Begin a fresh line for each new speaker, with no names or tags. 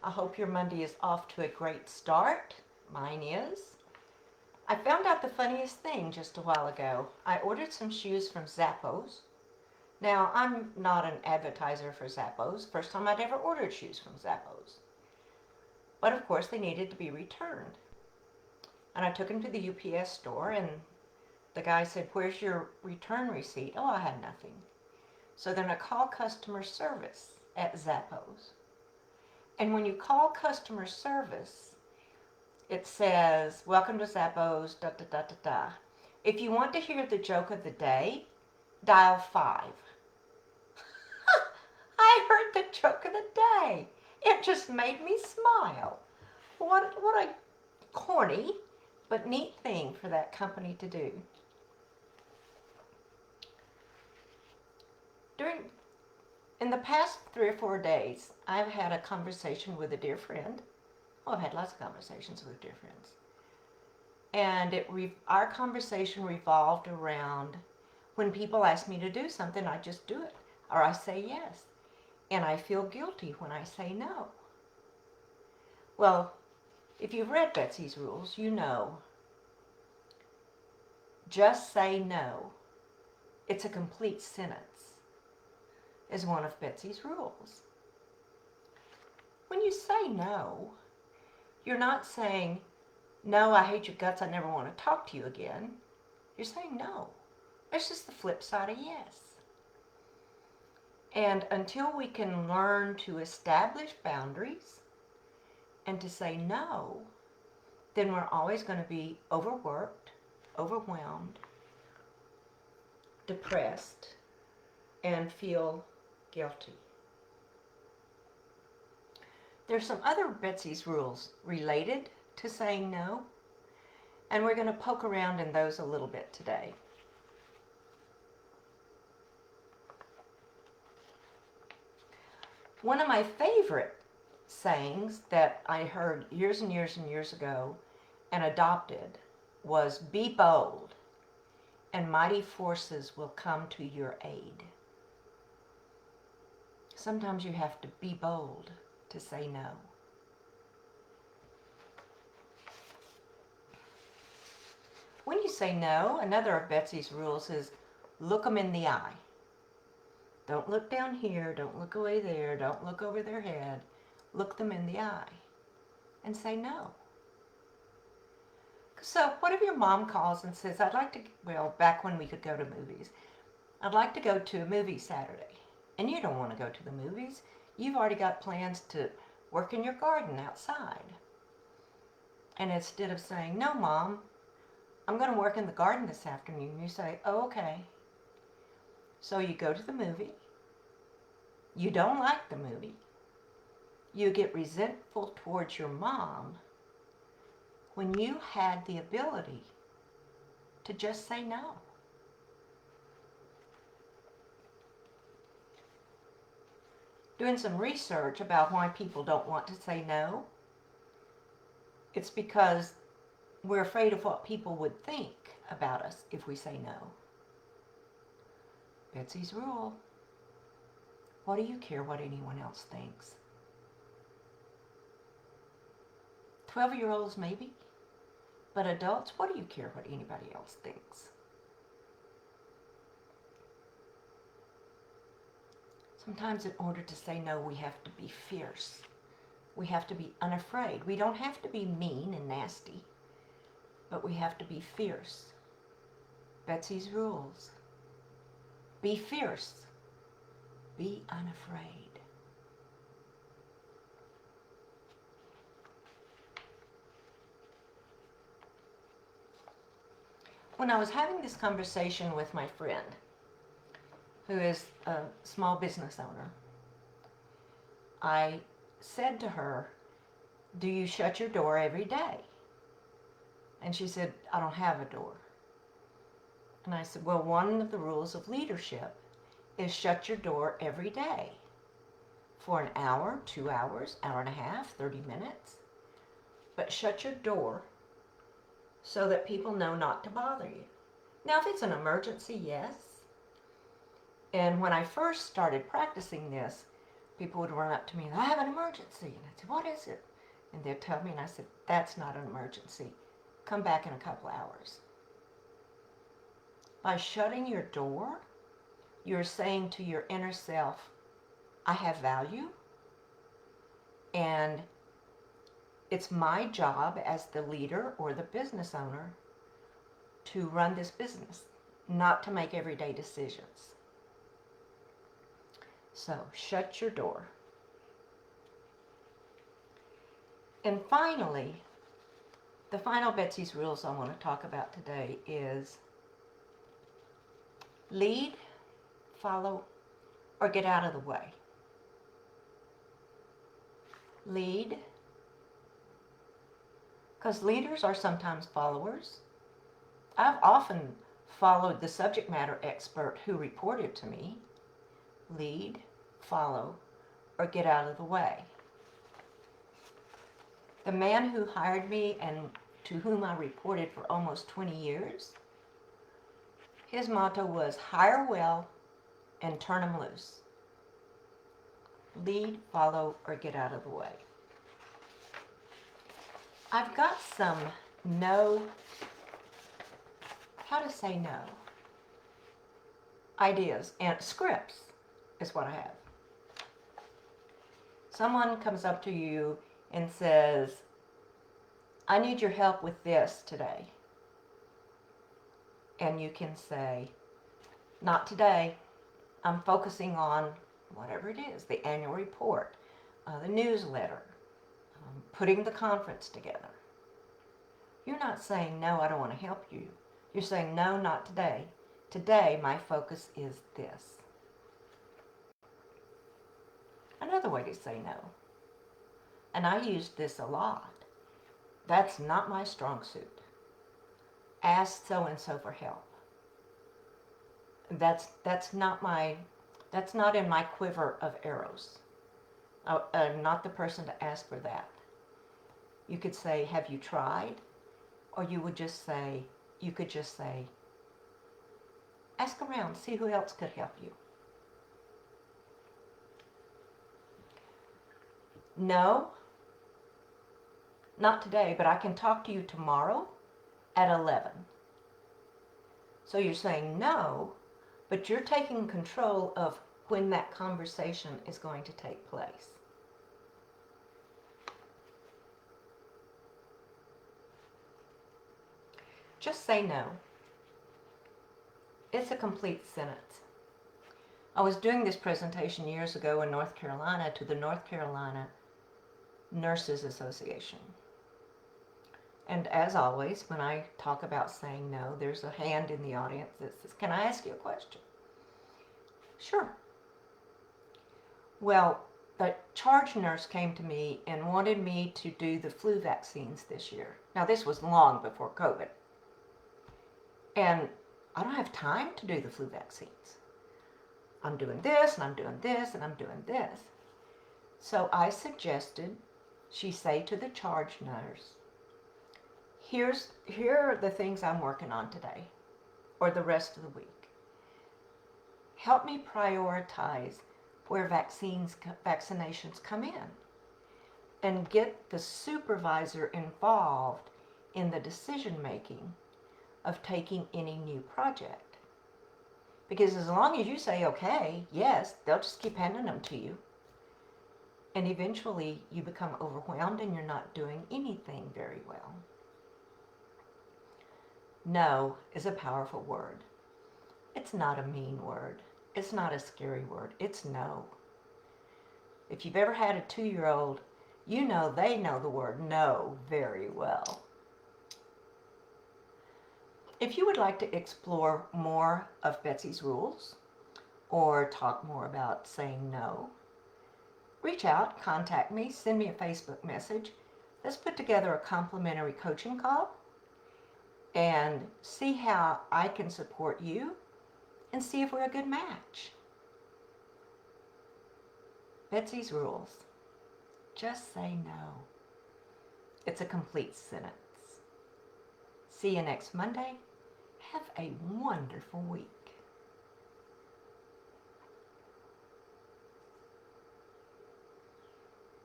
I hope your Monday is off to a great start. Mine is. I found out the funniest thing just a while ago. I ordered some shoes from Zappos. Now, I'm not an advertiser for Zappos. First time I'd ever ordered shoes from Zappos. But of course, they needed to be returned. And I took them to the UPS store, and the guy said, "Where's your return receipt?" Oh, I had nothing. So then I called customer service at Zappos. And when you call customer service, it says, "Welcome to Zappos, da da da da da. If you want to hear the joke of the day, dial 5. I heard the joke of the day. It just made me smile. What a corny but neat thing for that company to do. In the past 3 or 4 days, I've had a conversation with a dear friend. Well, I've had lots of conversations with dear friends. And our conversation revolved around when people ask me to do something, I just do it. Or I say yes. And I feel guilty when I say no. Well, if you've read Betsy's rules, you know. Just say no. It's a complete sentence, is one of Betsy's rules. When you say no, you're not saying, "No, I hate your guts, I never want to talk to you again." You're saying no. It's just the flip side of yes. And until we can learn to establish boundaries and to say no, then we're always going to be overworked, overwhelmed, depressed, and feel guilty. There's some other Betsy's rules related to saying no, and we're going to poke around in those a little bit today. One of my favorite sayings that I heard years and years and years ago and adopted was, "Be bold, and mighty forces will come to your aid." Sometimes you have to be bold to say no. When you say no, another of Betsy's rules is look them in the eye. Don't look down here, don't look away there, don't look over their head. Look them in the eye and say no. So what if your mom calls and says, back when we could go to movies, "I'd like to go to a movie Saturday." And you don't want to go to the movies. You've already got plans to work in your garden outside. And instead of saying, "No, Mom, I'm going to work in the garden this afternoon," you say, "Oh, okay." So you go to the movie. You don't like the movie. You get resentful towards your mom when you had the ability to just say no. Doing some research about why people don't want to say no, it's because we're afraid of what people would think about us if we say no. Betsy's rule. What do you care what anyone else thinks? 12-year-olds maybe, but adults, what do you care what anybody else thinks? Sometimes in order to say no, we have to be fierce. We have to be unafraid. We don't have to be mean and nasty, but we have to be fierce. Betsy's rules. Be fierce. Be unafraid. When I was having this conversation with my friend, who is a small business owner, I said to her, "Do you shut your door every day?" And she said, "I don't have a door." And I said, "Well, one of the rules of leadership is shut your door every day for an hour, 2 hours, hour and a half, 30 minutes. But shut your door so that people know not to bother you. Now, if it's an emergency, yes." And when I first started practicing this, people would run up to me and, I have an emergency. And I'd say, what is it? And they'd tell me, and I said, that's not an emergency. Come back in a couple hours. By shutting your door, you're saying to your inner self, I have value, and it's my job as the leader or the business owner to run this business, not to make everyday decisions. So, shut your door. And finally, the final Betsy's Rules I want to talk about today is lead, follow, or get out of the way. Lead, because leaders are sometimes followers. I've often followed the subject matter expert who reported to me. Lead, follow, or get out of the way. The man who hired me and to whom I reported for almost 20 years, his motto was hire well and turn them loose. Lead, follow, or get out of the way. I've got some how to say no ideas, and scripts is what I have. Someone comes up to you and says, I need your help with this today. And you can say, not today. I'm focusing on whatever it is, the annual report, the newsletter, putting the conference together. You're not saying, no, I don't want to help you. You're saying, no, not today. Today, my focus is this. Another way to say no, and I used this a lot, that's not my strong suit. Ask so-and-so for help. That's not in my quiver of arrows. I'm not the person to ask for that. You could say, have you tried? Or you could just say, ask around, see who else could help you. No, not today, but I can talk to you tomorrow at 11. So you're saying no, but you're taking control of when that conversation is going to take place. Just say no. It's a complete sentence. I was doing this presentation years ago in North Carolina to the North Carolina Nurses Association. And as always, when I talk about saying no, there's a hand in the audience that says, can I ask you a question? Sure. Well, the charge nurse came to me and wanted me to do the flu vaccines this year. Now, this was long before COVID. And I don't have time to do the flu vaccines. I'm doing this, and I'm doing this, and I'm doing this. So I suggested she say to the charge nurse, here are the things I'm working on today, or the rest of the week. Help me prioritize where vaccinations come in, and get the supervisor involved in the decision making of taking any new project. Because as long as you say, okay, yes, they'll just keep handing them to you. And eventually you become overwhelmed and you're not doing anything very well. No is a powerful word. It's not a mean word. It's not a scary word. It's no. If you've ever had a 2-year-old, you know they know the word no very well. If you would like to explore more of Betsy's Rules or talk more about saying no, reach out, contact me, send me a Facebook message. Let's put together a complimentary coaching call and see how I can support you and see if we're a good match. Betsy's Rules. Just say no. It's a complete sentence. See you next Monday. Have a wonderful week.